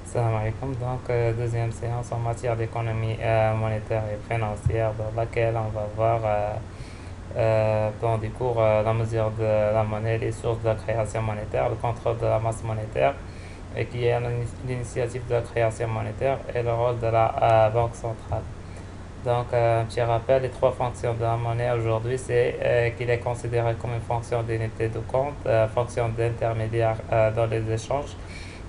Salam alaikum. Donc, deuxième séance en matière d'économie monétaire et financière, dans laquelle on va voir dans des cours la mesure de la monnaie, les sources de la création monétaire, le contrôle de la masse monétaire, et qui est l'initiative de la création monétaire et le rôle de la banque centrale. Donc, un petit rappel, les trois fonctions de la monnaie aujourd'hui, c'est qu'il est considéré comme une fonction d'unité de compte, fonction d'intermédiaire dans les échanges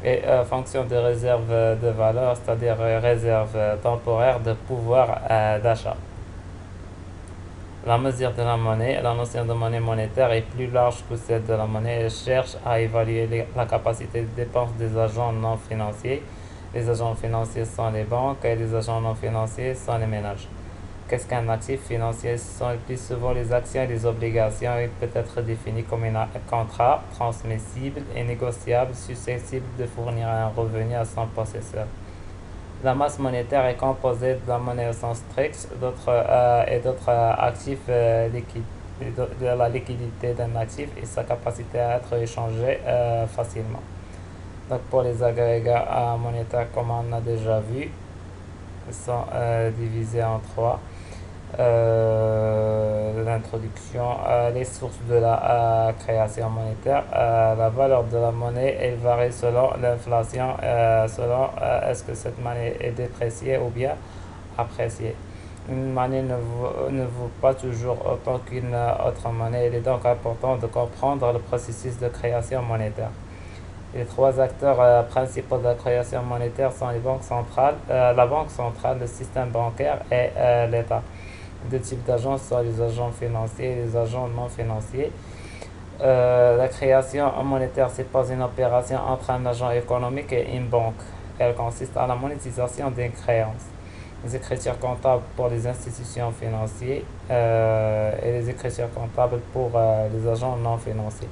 et fonction de réserve de valeur, c'est-à-dire réserve temporaire de pouvoir d'achat. La mesure de la monnaie, la notion de monnaie monétaire est plus large que celle de la monnaie. Elle cherche à évaluer la capacité de dépense des agents non financiers. Les agents financiers sont les banques et les agents non financiers sont les ménages. Qu'est-ce qu'un actif financier? Ce sont le plus souvent les actions et les obligations. Il peut être défini comme un contrat transmissible et négociable, susceptible de fournir un revenu à son possesseur. La masse monétaire est composée de la monnaie au sens strict et d'autres actifs liquides. De la liquidité d'un actif et sa capacité à être échangé facilement. Donc pour les agrégats monétaires, comme on a déjà vu, ils sont divisés en trois. L'introduction, les sources de la création monétaire. La valeur de la monnaie, elle varie selon l'inflation, selon est-ce que cette monnaie est dépréciée ou bien appréciée. Une monnaie ne vaut pas toujours autant qu'une autre monnaie. Il est donc important de comprendre le processus de création monétaire. Les trois acteurs principaux de la création monétaire sont les banques centrales, la banque centrale, le système bancaire et l'État. Deux types d'agents sont les agents financiers et les agents non financiers. La création monétaire, c'est pas une opération entre un agent économique et une banque. Elle consiste à la monétisation d'une créance. Les écritures comptables pour les institutions financières et les écritures comptables pour les agents non financiers.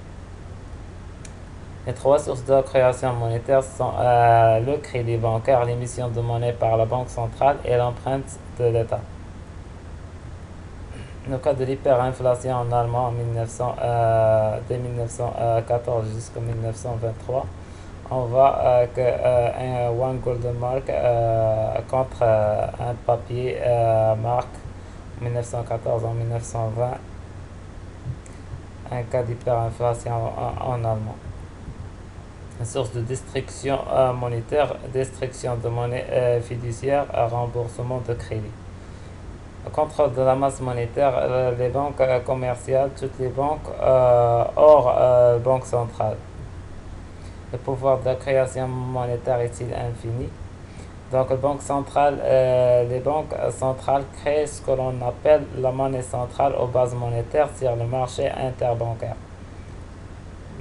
Les trois sources de création monétaire sont le crédit bancaire, l'émission de monnaie par la banque centrale et l'empreinte de l'État. Le cas de l'hyperinflation en allemand de 1914 jusqu'en 1923, on voit un One Golden Mark contre un papier marque 1914 en 1920, un cas d'hyperinflation en allemand. Une source de destruction monétaire, destruction de monnaie fiduciaire, remboursement de crédit. Le contrôle de la masse monétaire, les banques commerciales, toutes les banques hors banque centrale. Le pouvoir de la création monétaire est-il infini? Donc, les banques centrales créent ce que l'on appelle la monnaie centrale aux bases monétaires sur le marché interbancaire.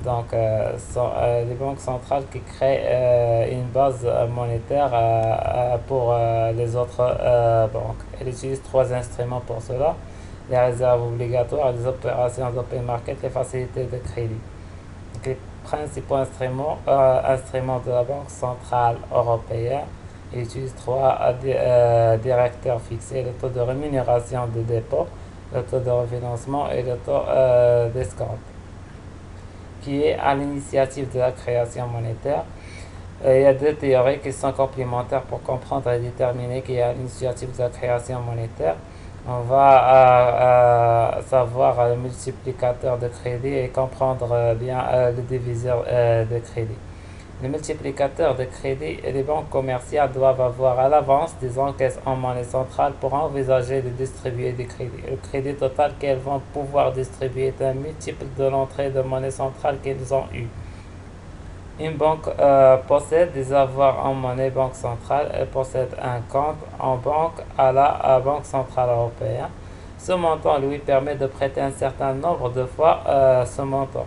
Donc, sont les banques centrales qui créent une base monétaire pour les autres banques. Elles utilisent trois instruments pour cela: les réserves obligatoires, les opérations d'open market, les facilités de crédit. Donc, les principaux instruments de la Banque centrale européenne, ils utilisent trois directeurs fixés: le taux de rémunération des dépôts, le taux de refinancement et le taux d'escompte, qui est à l'initiative de la création monétaire. Il y a deux théories qui sont complémentaires pour comprendre et déterminer qui est à l'initiative de la création monétaire. On va savoir le multiplicateur de crédit et comprendre bien le diviseur de crédit. Les multiplicateurs de crédit et les banques commerciales doivent avoir à l'avance des encaisses en monnaie centrale pour envisager de distribuer des crédits. Le crédit total qu'elles vont pouvoir distribuer est un multiple de l'entrée de monnaie centrale qu'elles ont eue. Une banque possède des avoirs en monnaie banque centrale. Elle possède un compte en banque à la Banque centrale européenne. Ce montant lui permet de prêter un certain nombre de fois ce montant.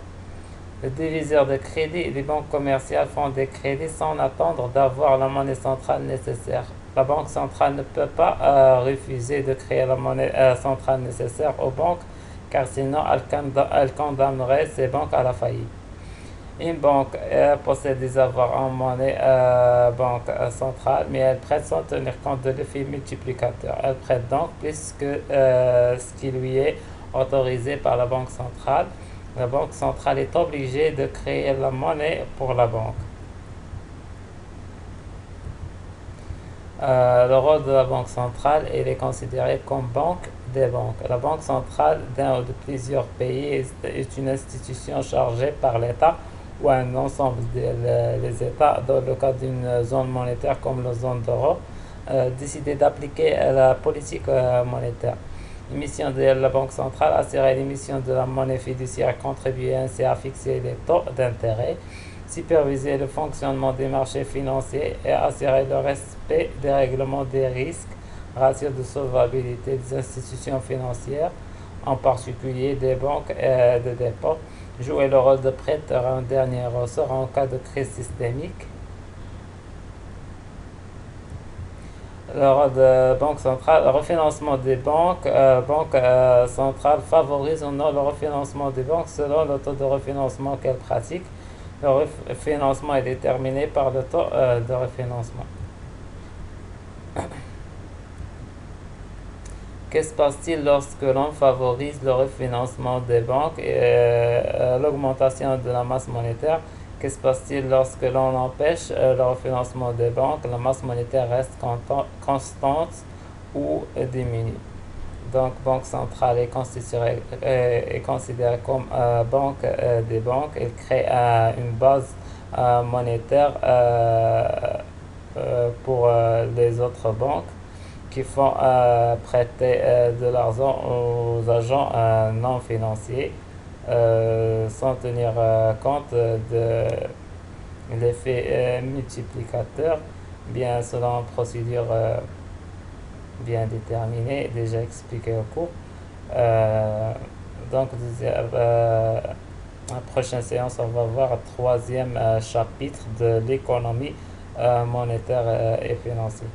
Le diviseur de crédit, les banques commerciales font des crédits sans attendre d'avoir la monnaie centrale nécessaire. La banque centrale ne peut pas refuser de créer la monnaie centrale nécessaire aux banques, car sinon elle condamnerait ces banques à la faillite. Une banque possède des avoirs en monnaie banque centrale, mais elle prête sans tenir compte de l'effet multiplicateur. Elle prête donc plus que ce qui lui est autorisé par la banque centrale. La banque centrale est obligée de créer la monnaie pour la banque. Le rôle de la Banque centrale, il est considéré comme banque des banques. La Banque centrale d'un ou de plusieurs pays est une institution chargée par l'État ou un ensemble des États, dans le cas d'une zone monétaire comme la zone d'euro, décider d'appliquer la politique monétaire. L'émission de la Banque centrale assurer l'émission de la monnaie fiduciaire, contribuer ainsi à fixer les taux d'intérêt, superviser le fonctionnement des marchés financiers et assurer le respect des règlements des risques, ratio de solvabilité des institutions financières, en particulier des banques de dépôt, jouer le rôle de prêteur en dernier ressort en cas de crise systémique. Le rôle de banque centrale, le refinancement des banques, banque centrale favorise ou non le refinancement des banques selon le taux de refinancement qu'elle pratique. Le refinancement est déterminé par le taux de refinancement. Que se passe-t-il lorsque l'on favorise le refinancement des banques et l'augmentation de la masse monétaire? Que se passe-t-il lorsque l'on empêche le refinancement des banques? La masse monétaire reste constante ou diminue. Donc, Banque centrale est considérée comme banque des banques. Elle crée une base monétaire pour les autres banques qui font prêter de l'argent aux agents non financiers sans tenir compte de l'effet multiplicateur, bien selon une procédure bien déterminée, déjà expliquée au cours. Donc, la prochaine séance, on va voir le troisième chapitre de l'économie monétaire et financière.